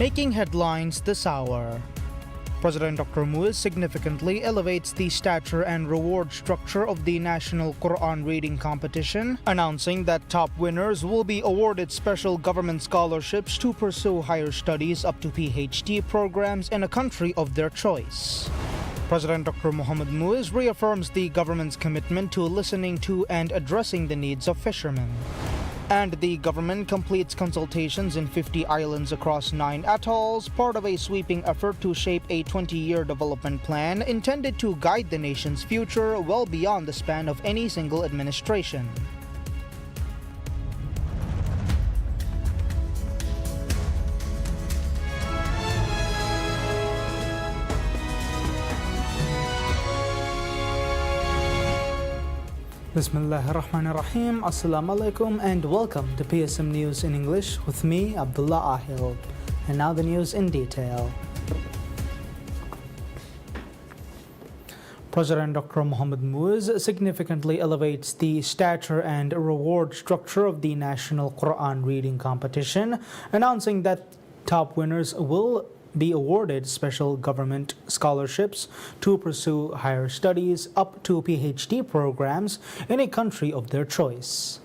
Making headlines this hour. President Dr. Muiz significantly elevates the stature and reward structure of the National Quran Reading Competition, announcing that top winners will be awarded special government scholarships to pursue higher studies up to PhD programs in a country of their choice. President Dr. Mohammad Muiz reaffirms the government's commitment to listening to and addressing the needs of fishermen. And the government completes consultations in 50 islands across 9 atolls, part of a sweeping effort to shape a 20-year development plan intended to guide the nation's future well beyond the span of any single administration. Bismillahirrahmanirrahim. Assalamu alaikum and welcome to PSM News in English with me, Abdullah Ahil. And now the news in detail. President Dr. Mohammad Muiz significantly elevates the stature and reward structure of the National Quran Reading Competition, announcing that top winners will be awarded special government scholarships to pursue higher studies up to PhD programs in a country of their choice.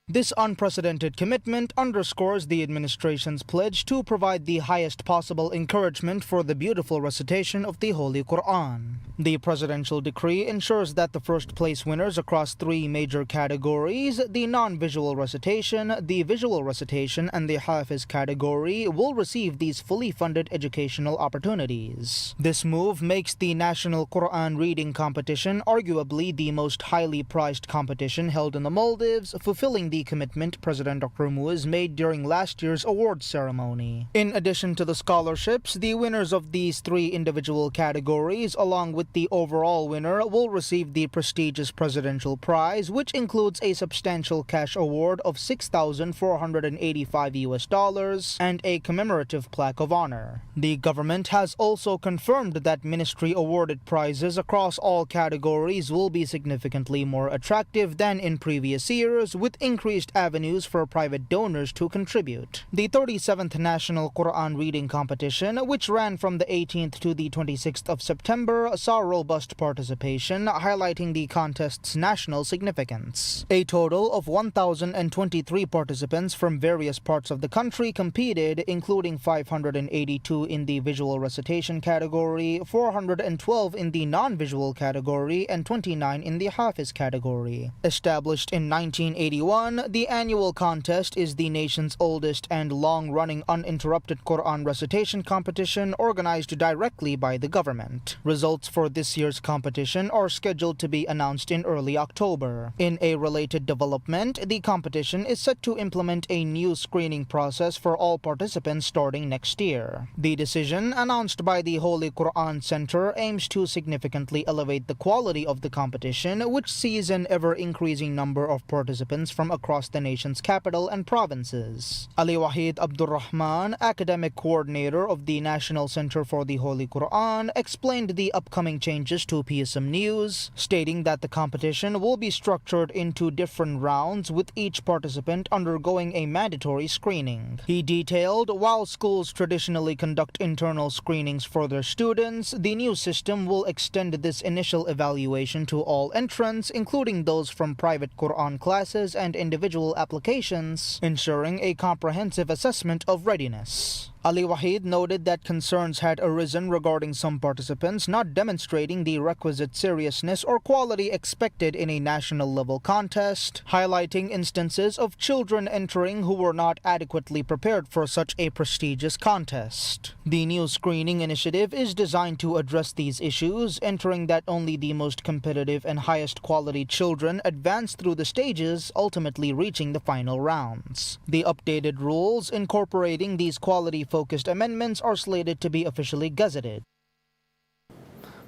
This unprecedented commitment underscores the administration's pledge to provide the highest possible encouragement for the beautiful recitation of the Holy Quran. The presidential decree ensures that the first place winners across 3 major categories, the non-visual recitation, the visual recitation, and the Hafiz category, will receive these fully funded educational opportunities. This move makes the National Quran Reading Competition arguably the most highly prized competition held in the Maldives, fulfilling the commitment President Dr. Muiz made during last year's awards ceremony. In addition to the scholarships, the winners of these 3 individual categories, along with the overall winner, will receive the prestigious presidential prize, which includes a substantial cash award of $6,485 and a commemorative plaque of honor. The government has also confirmed that ministry-awarded prizes across all categories will be significantly more attractive than in previous years, with increased avenues for private donors to contribute. The 37th National Quran Reading Competition, which ran from the 18th to the 26th of September, saw robust participation, highlighting the contest's national significance. A total of 1,023 participants from various parts of the country competed, including 582 in the visual recitation category, 412 in the non-visual category, and 29 in the Hafiz category. Established in 1981, the annual contest is the nation's oldest and long-running uninterrupted Quran recitation competition organized directly by the government. Results for this year's competition are scheduled to be announced in early October. In a related development, the competition is set to implement a new screening process for all participants starting next year. The decision, announced by the Holy Quran Center, aims to significantly elevate the quality of the competition, which sees an ever-increasing number of participants from across the nation's capital and provinces. Ali Wahid Abdurrahman, academic coordinator of the National Center for the Holy Quran, explained the upcoming changes to PSM News, stating that the competition will be structured into different rounds, with each participant undergoing a mandatory screening. He detailed, while schools traditionally conduct internal screenings for their students, the new system will extend this initial evaluation to all entrants, including those from private Quran classes and individual applications, ensuring a comprehensive assessment of readiness. Ali Wahid noted that concerns had arisen regarding some participants not demonstrating the requisite seriousness or quality expected in a national-level contest, highlighting instances of children entering who were not adequately prepared for such a prestigious contest. The new screening initiative is designed to address these issues, ensuring that only the most competitive and highest-quality children advance through the stages, ultimately reaching the final rounds. The updated rules incorporating these quality-focused amendments are slated to be officially gazetted.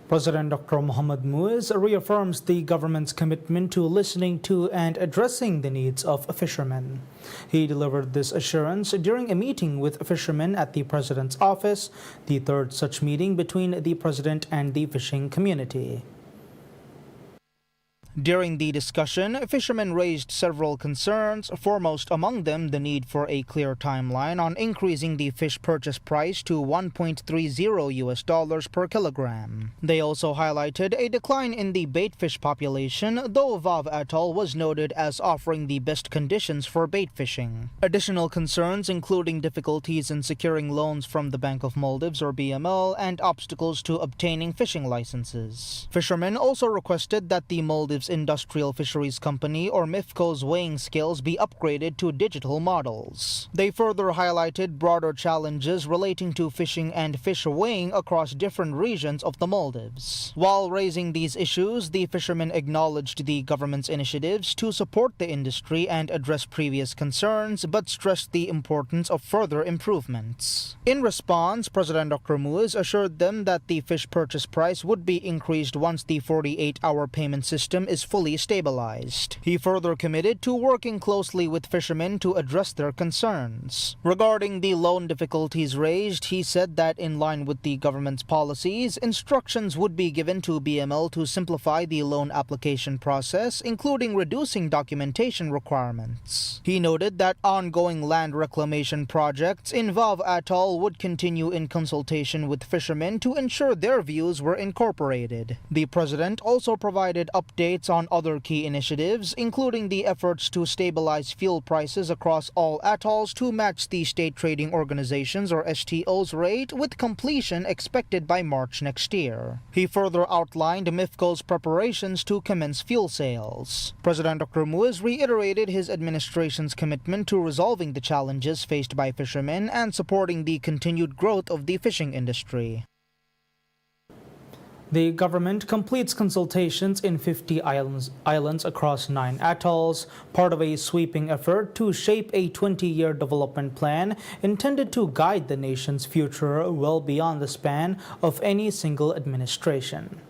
President Dr. Mohammad Muiz reaffirms the government's commitment to listening to and addressing the needs of fishermen. He delivered this assurance during a meeting with fishermen at the President's office, the 3rd such meeting between the President and the fishing community. During the discussion, fishermen raised several concerns, foremost among them the need for a clear timeline on increasing the fish purchase price to $1.30 per kilogram. They also highlighted a decline in the bait fish population, though Vav Atoll was noted as offering the best conditions for bait fishing. Additional concerns including difficulties in securing loans from the Bank of Maldives or BML and obstacles to obtaining fishing licenses. Fishermen also requested that the Maldives Industrial Fisheries Company or MIFCO's weighing scales be upgraded to digital models. They further highlighted broader challenges relating to fishing and fish weighing across different regions of the Maldives. While raising these issues, the fishermen acknowledged the government's initiatives to support the industry and address previous concerns, but stressed the importance of further improvements. In response, President Dr. Muiz assured them that the fish purchase price would be increased once the 48-hour payment system is fully stabilized. He further committed to working closely with fishermen to address their concerns. Regarding the loan difficulties raised, he said that in line with the government's policies, instructions would be given to BML to simplify the loan application process, including reducing documentation requirements. He noted that ongoing land reclamation projects in Vav Atoll would continue in consultation with fishermen to ensure their views were incorporated. The president also provided updates on other key initiatives, including the efforts to stabilize fuel prices across all atolls to match the State Trading Organizations or STO's rate, with completion expected by March next year. He further outlined MIFCO's preparations to commence fuel sales. President Dr. Muiz reiterated his administration's commitment to resolving the challenges faced by fishermen and supporting the continued growth of the fishing industry. The government completes consultations in 50 islands across 9 atolls, part of a sweeping effort to shape a 20-year development plan intended to guide the nation's future well beyond the span of any single administration.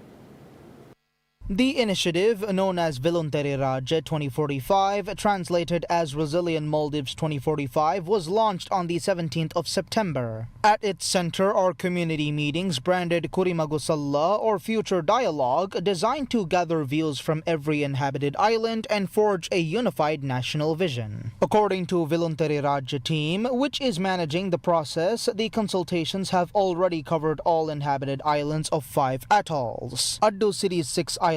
The initiative, known as Viluntari Raja 2045, translated as Resilient Maldives 2045, was launched on the 17th of September. At its center are community meetings branded Kurimagusalla, or Future Dialogue, designed to gather views from every inhabited island and forge a unified national vision. According to Viluntari Raja team, which is managing the process, the consultations have already covered all inhabited islands of 5 atolls. Addu City's 6 islands,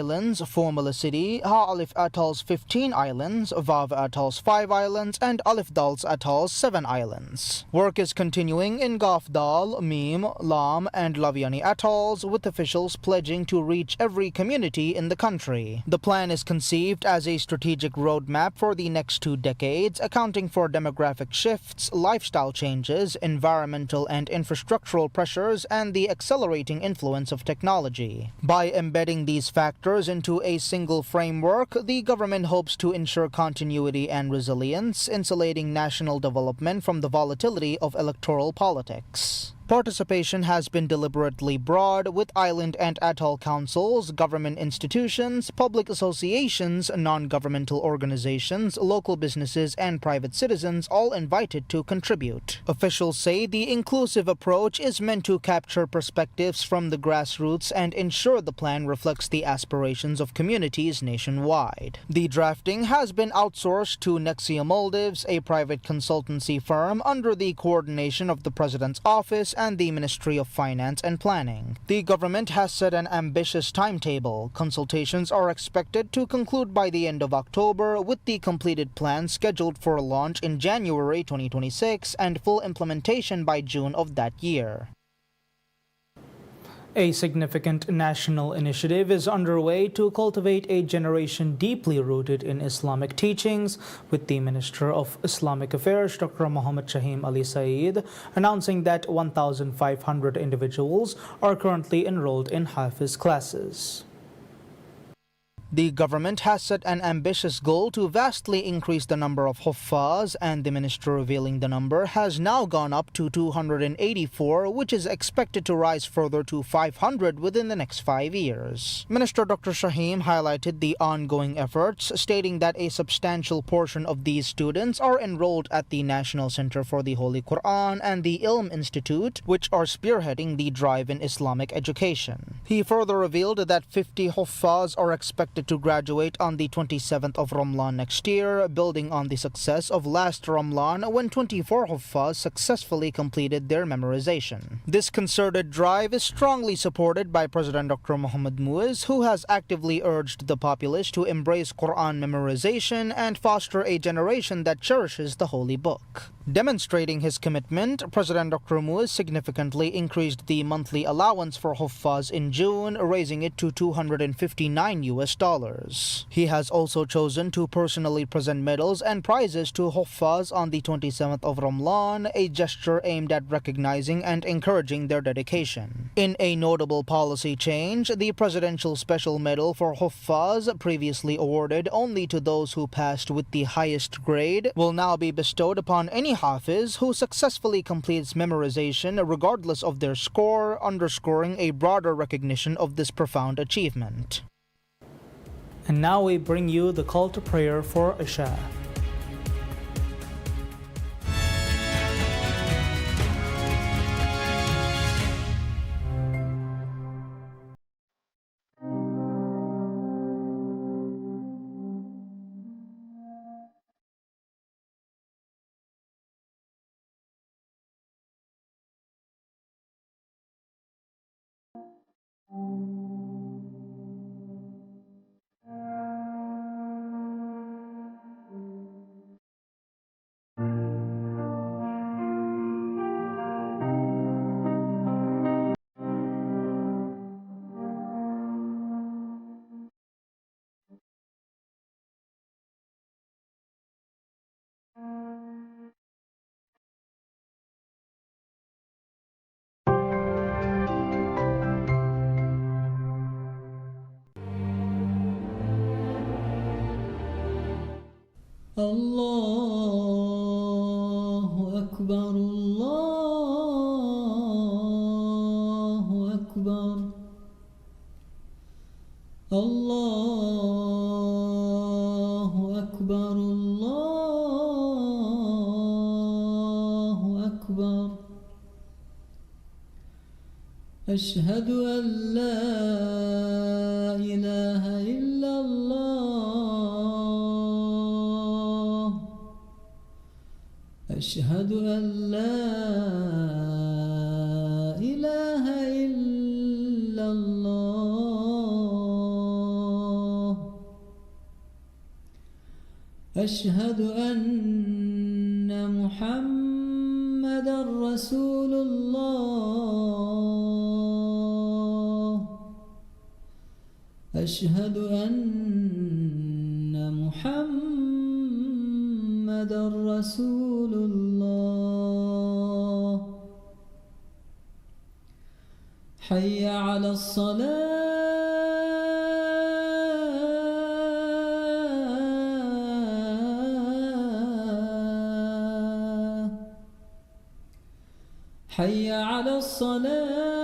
Formula City, Ha-Alif Atoll's 15 islands, Vav Atoll's 5 islands, and Alif Dal's Atoll's 7 islands. Work is continuing in Gaf Dal, Mim, Lam, and Laviani Atolls, with officials pledging to reach every community in the country. The plan is conceived as a strategic roadmap for the next 2 decades, accounting for demographic shifts, lifestyle changes, environmental and infrastructural pressures, and the accelerating influence of technology. By embedding these factors into a single framework, the government hopes to ensure continuity and resilience, insulating national development from the volatility of electoral politics. Participation has been deliberately broad, with island and atoll councils, government institutions, public associations, non-governmental organizations, local businesses, and private citizens all invited to contribute. Officials say the inclusive approach is meant to capture perspectives from the grassroots and ensure the plan reflects the aspirations of communities nationwide. The drafting has been outsourced to Nexia Maldives, a private consultancy firm under the coordination of the President's Office and the Ministry of Finance and Planning. The government has set an ambitious timetable. Consultations are expected to conclude by the end of October, with the completed plan scheduled for launch in January 2026 and full implementation by June of that year. A significant national initiative is underway to cultivate a generation deeply rooted in Islamic teachings, with the Minister of Islamic Affairs, Dr. Muhammad Shahim Ali Saeed, announcing that 1,500 individuals are currently enrolled in Hafiz classes. The government has set an ambitious goal to vastly increase the number of Huffaz, and the minister revealing the number has now gone up to 284, which is expected to rise further to 500 within the next 5 years. Minister Dr. Shahim highlighted the ongoing efforts, stating that a substantial portion of these students are enrolled at the National Center for the Holy Quran and the Ilm Institute, which are spearheading the drive in Islamic education. He further revealed that 50 Huffaz are expected expected to graduate on the 27th of Ramlan next year, building on the success of last Ramlan when 24 Huffaz successfully completed their memorization. This concerted drive is strongly supported by President Dr. Muhammad Muiz, who has actively urged the populace to embrace Quran memorization and foster a generation that cherishes the holy book. Demonstrating his commitment, President Dr. Muiz significantly increased the monthly allowance for Huffaz in June, raising it to $259. He has also chosen to personally present medals and prizes to Huffaz on the 27th of Ramlan, a gesture aimed at recognizing and encouraging their dedication. In a notable policy change, the Presidential Special Medal for Huffaz, previously awarded only to those who passed with the highest grade, will now be bestowed upon any Hafiz who successfully completes memorization regardless of their score, underscoring a broader recognition of this profound achievement. And now we bring you the call to prayer for Isha. الله أكبر الله أكبر الله أكبر الله أكبر أشهد أن لا إله إلا الله أشهد أن لا إله إلا الله أشهد أن محمدًا رسول الله أشهد أن محمدًا رسول الله حي على الصلاة حي على الصلاة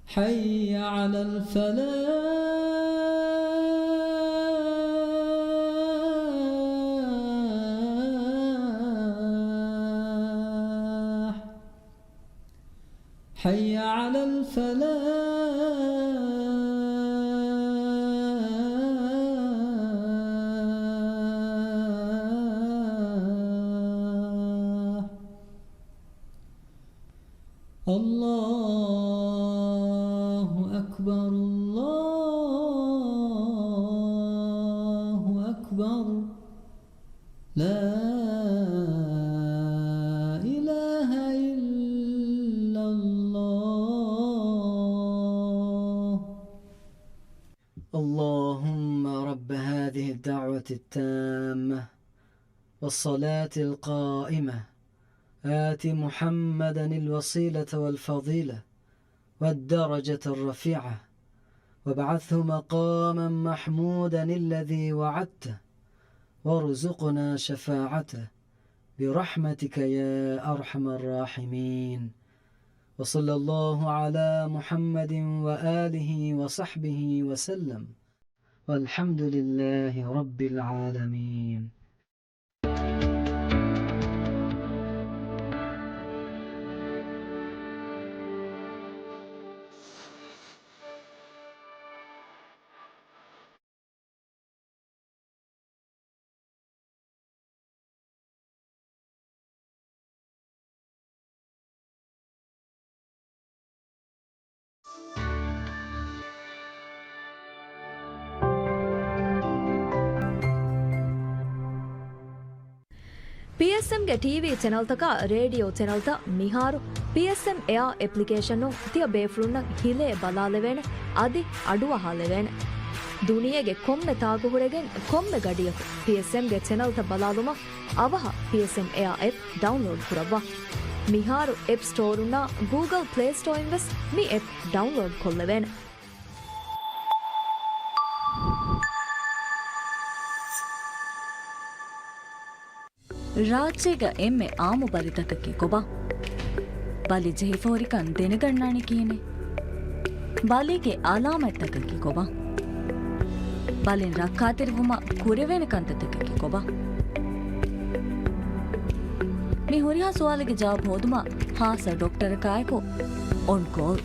حي على الفلاح حي على الفلاح الله أكبر الله أكبر لا إله إلا الله اللهم رب هذه الدعوة التامة والصلاة القائمة آت محمدًا الوسيلة والفضيلة والدرجة الرفيعة وابعثه مقامًا محمودًا الذي وعدته وارزقنا شفاعته برحمتك يا أرحم الراحمين وصلى الله على محمد وآله وصحبه وسلم والحمد لله رب العالمين. PSM ಗೆ TV channel ತಕ radio channel ತ ಮಿಹಾರು PSM Air application ತಿಯ ಬೇಫ್ಲುನ್ನ ಹಿಲೆ ಬಲಾಲೆವೇನೆ ಅದಿ ಅಡುವ ಹಾಲೆವೇನೆ ದುನಿಯೆಗೆ ಕೊಮ್ಮೆ ತಾಗುಹುರೆಗೆನ್ ಕೊಮ್ಮೆ ಗಡಿಯಕು PSM ಗೆ channel ತ ಬಲಾಲುಮ ಅವಹ PSM Air app download ಕುರವ್ವ ಮಿಹಾರು ಆಪ್ ಸ್ಟೋರ್ ಉನ್ನ ಗೂಗಲ್ ಪ್ಲೇ ಸ್ಟೋರ್ ಇನ್ವೆಸ್ ಮಿ ಆಪ್ ಡೌನ್ಲೋಡ್ ಕೊಲ್ಲವೇನೆ ರಾಜ್ಯಗ ಎಮ್ಮೆ ಆಮು ಬಲಿತಕಕ್ಕೆ ಕೊಬ ಬಲಿ ಜೈಫೋರಿಕನ್ ದೆನಗಣ್ಣಾಣಿ ಕೀನೆ ಬಲಿಗೆ ಅಲಾಮೆತ್ತಕಕ್ಕೆ ಕೊಬ ಬಲಿನ್ ರಕ್ಕಾತಿರುವುಮ ಕುರೆವೇನೆ ಕಂತತಕಕ್ಕೆ ಕೊಬ ಮಿ ಹುರಿಯಾ ಸುವಾಲಿಗೆ ಜವಾಬ್ ಹೋದುಮ ಹಾಸ ಡಾಕ್ಟರ್ ಕಾಯಕೋ ಒನ್ ಕಾಲ್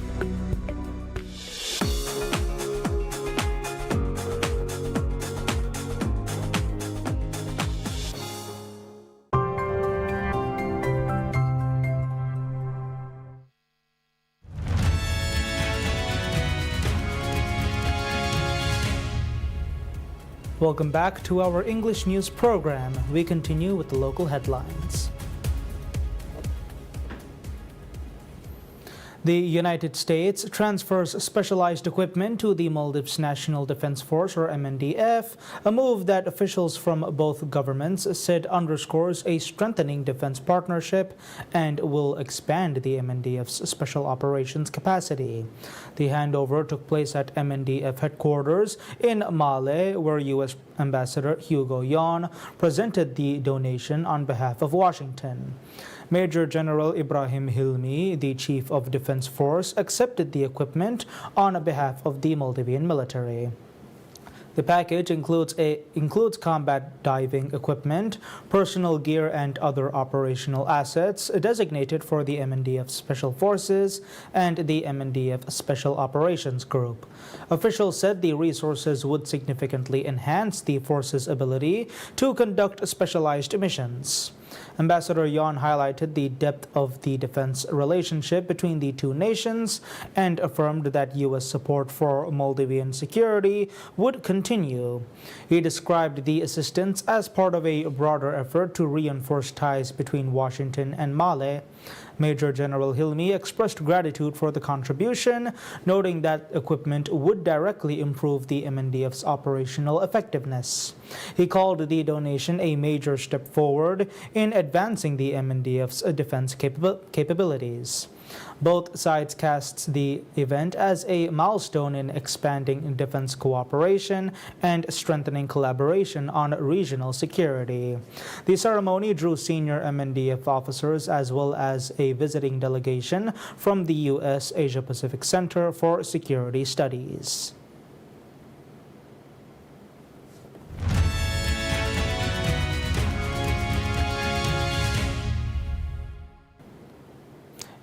Welcome back to our English news program. We continue with the local headlines. The United States transfers specialized equipment to the Maldives National Defense Force, or MNDF, a move that officials from both governments said underscores a strengthening defense partnership and will expand the MNDF's special operations capacity. The handover took place at MNDF headquarters in Male, where U.S. Ambassador Hugo Yon presented the donation on behalf of Washington. Major General Ibrahim Hilmi, the Chief of Defense Force, accepted the equipment on behalf of the Maldivian military. The package includes combat diving equipment, personal gear, and other operational assets designated for the MNDF Special Forces and the MNDF Special Operations Group. Officials said the resources would significantly enhance the force's ability to conduct specialized missions. Ambassador Yon highlighted the depth of the defense relationship between the two nations and affirmed that U.S. support for Maldivian security would continue. He described the assistance as part of a broader effort to reinforce ties between Washington and Male. Major General Hilmi expressed gratitude for the contribution, noting that equipment would directly improve the MNDF's operational effectiveness. He called the donation a major step forward in advancing the MNDF's defense capabilities. Both sides cast the event as a milestone in expanding defense cooperation and strengthening collaboration on regional security. The ceremony drew senior MNDF officers as well as a visiting delegation from the U.S. Asia-Pacific Center for Security Studies.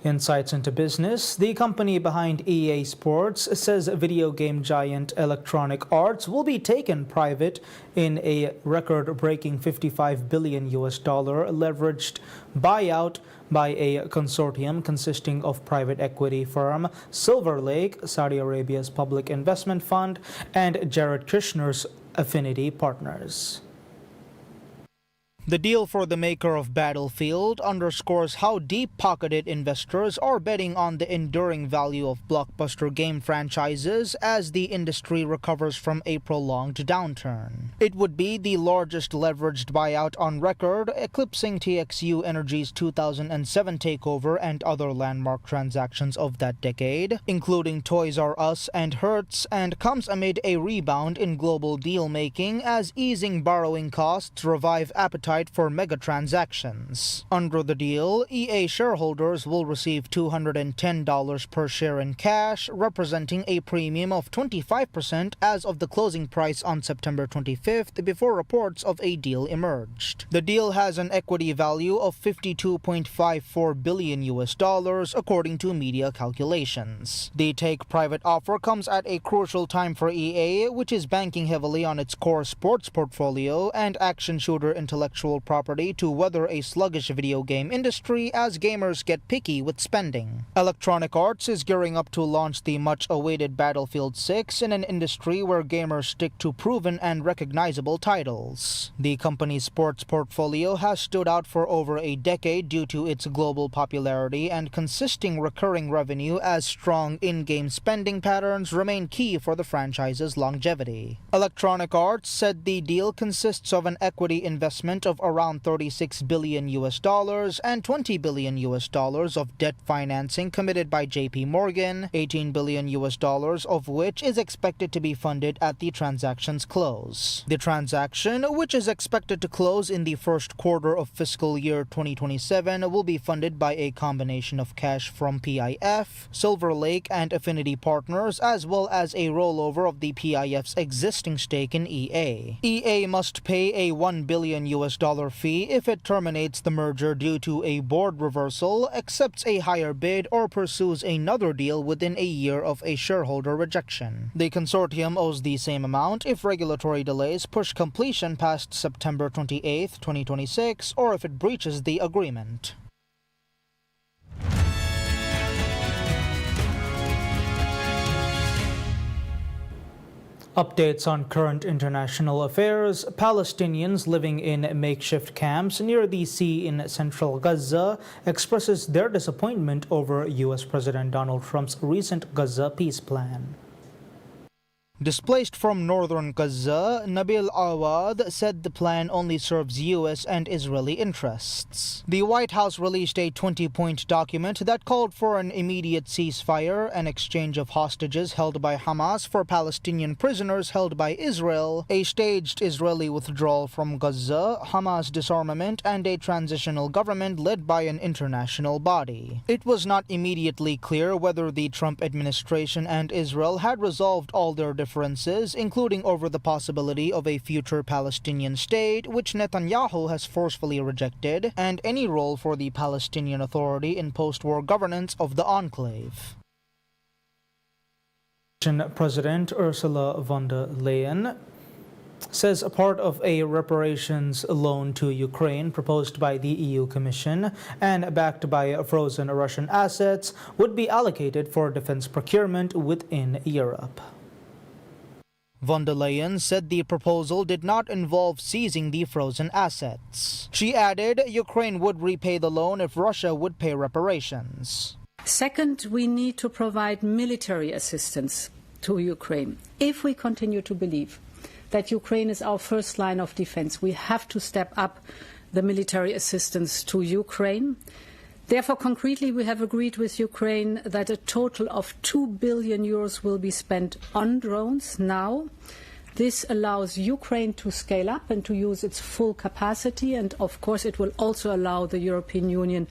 Insights into business. The company behind EA Sports says video game giant Electronic Arts will be taken private in a record-breaking $55 billion leveraged buyout by a consortium consisting of private equity firm Silver Lake, Saudi Arabia's public investment fund, and Jared Kushner's Affinity Partners. The deal for the maker of Battlefield underscores how deep-pocketed investors are betting on the enduring value of blockbuster game franchises as the industry recovers from a prolonged downturn. It would be the largest leveraged buyout on record, eclipsing TXU Energy's 2007 takeover and other landmark transactions of that decade, including Toys R Us and Hertz, and comes amid a rebound in global deal-making as easing borrowing costs revive appetite for mega transactions. Under the deal, EA shareholders will receive $210 per share in cash, representing a premium of 25% as of the closing price on September 25th before reports of a deal emerged. The deal has an equity value of $52.54 billion according to media calculations. The take-private offer comes at a crucial time for EA, which is banking heavily on its core sports portfolio and action shooter intellectual intellectual property to weather a sluggish video game industry as gamers get picky with spending. Electronic Arts is gearing up to launch the much-awaited Battlefield 6 in an industry where gamers stick to proven and recognizable titles. The company's sports portfolio has stood out for over a decade due to its global popularity and consisting recurring revenue, as strong in-game spending patterns remain key for the franchise's longevity. Electronic Arts said the deal consists of an equity investment of around $36 billion and $20 billion of debt financing committed by JP Morgan, $18 billion of which is expected to be funded at the transaction's close. The transaction, which is expected to close in the first quarter of fiscal year 2027, will be funded by a combination of cash from PIF, Silver Lake, and Affinity Partners, as well as a rollover of the PIF's existing stake in EA. EA must pay a $1 billion fee if it terminates the merger due to a board reversal, accepts a higher bid, or pursues another deal within a year of a shareholder rejection. The consortium owes the same amount if regulatory delays push completion past September 28, 2026, or if it breaches the agreement. Updates on current international affairs. Palestinians living in makeshift camps near the sea in central Gaza expresses their disappointment over U.S. President Donald Trump's recent Gaza peace plan. Displaced from northern Gaza, Nabil Awad said the plan only serves U.S. and Israeli interests. The White House released a 20-point document that called for an immediate ceasefire, an exchange of hostages held by Hamas for Palestinian prisoners held by Israel, a staged Israeli withdrawal from Gaza, Hamas disarmament, and a transitional government led by an international body. It was not immediately clear whether the Trump administration and Israel had resolved all their differences, including over the possibility of a future Palestinian state, which Netanyahu has forcefully rejected, and any role for the Palestinian Authority in post-war governance of the enclave. President Ursula von der Leyen says a part of a reparations loan to Ukraine proposed by the EU Commission and backed by frozen Russian assets would be allocated for defense procurement within Europe. Von der Leyen said the proposal did not involve seizing the frozen assets. She added Ukraine would repay the loan if Russia would pay reparations. Second, we need to provide military assistance to Ukraine. If we continue to believe that Ukraine is our first line of defense, we have to step up the military assistance to Ukraine. Therefore, concretely, we have agreed with Ukraine that a total of €2 billion will be spent on drones now. This allows Ukraine to scale up and to use its full capacity, and of course it will also allow the European Union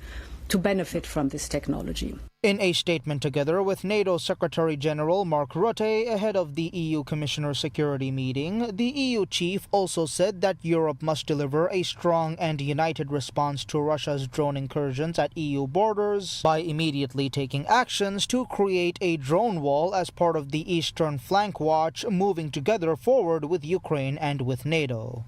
to benefit from this technology. In a statement together with NATO Secretary General Mark Rutte ahead of the EU Commissioner Security meeting, the EU chief also said that Europe must deliver a strong and united response to Russia's drone incursions at EU borders by immediately taking actions to create a drone wall as part of the Eastern Flank Watch, moving together forward with Ukraine and with NATO.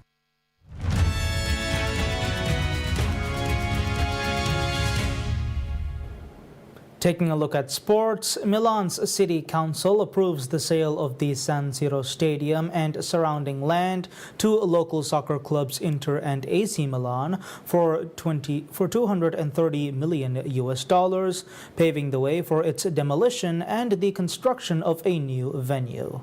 Taking a look at sports, Milan's city council approves the sale of the San Siro Stadium and surrounding land to local soccer clubs Inter and AC Milan for $230 million, paving the way for its demolition and the construction of a new venue.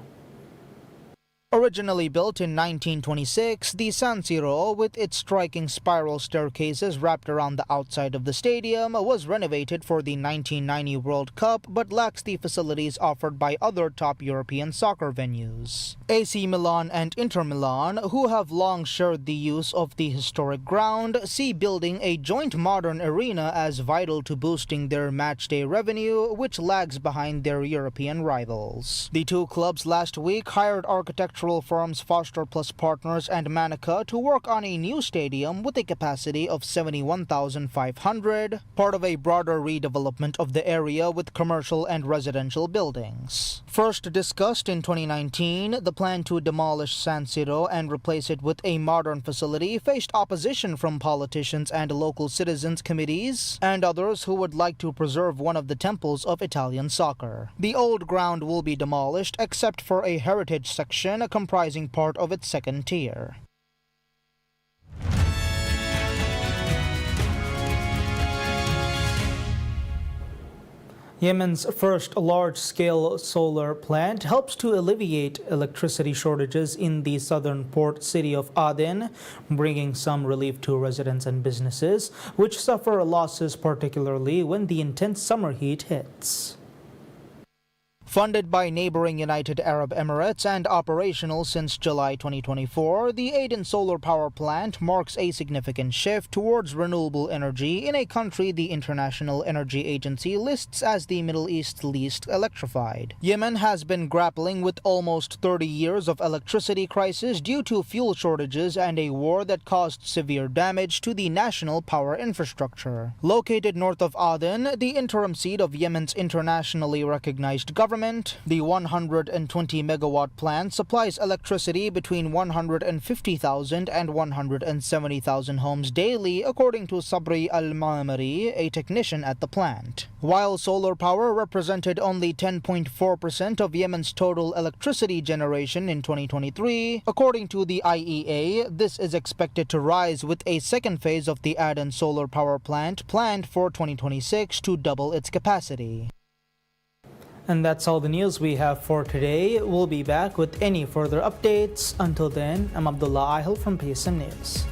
Originally built in 1926, the San Siro, with its striking spiral staircases wrapped around the outside of the stadium, was renovated for the 1990 World Cup but lacks the facilities offered by other top European soccer venues. AC Milan and Inter Milan, who have long shared the use of the historic ground, see building a joint modern arena as vital to boosting their matchday revenue, which lags behind their European rivals. The two clubs last week hired architectural architectural firms Foster Plus Partners and Manica to work on a new stadium with a capacity of 71,500, part of a broader redevelopment of the area with commercial and residential buildings. First discussed in 2019, the plan to demolish San Siro and replace it with a modern facility faced opposition from politicians and local citizens committees and others who would like to preserve one of the temples of Italian soccer. The old ground will be demolished except for a heritage section comprising part of its second tier. Yemen's first large-scale solar plant helps to alleviate electricity shortages in the southern port city of Aden, bringing some relief to residents and businesses, which suffer losses particularly when the intense summer heat hits. Funded by neighboring United Arab Emirates and operational since July 2024, the Aden solar power plant marks a significant shift towards renewable energy in a country the International Energy Agency lists as the Middle East's least electrified. Yemen has been grappling with almost 30 years of electricity crisis due to fuel shortages and a war that caused severe damage to the national power infrastructure. Located north of Aden, the interim seat of Yemen's internationally recognized government, the 120-megawatt plant supplies electricity between 150,000 and 170,000 homes daily, according to Sabri Al-Ma'amari, a technician at the plant. While solar power represented only 10.4% of Yemen's total electricity generation in 2023, according to the IEA, this is expected to rise with a second phase of the Aden solar power plant planned for 2026 to double its capacity. And that's all the news we have for today. We'll be back with any further updates. Until then, I'm Abdullah Ahil from PSM News.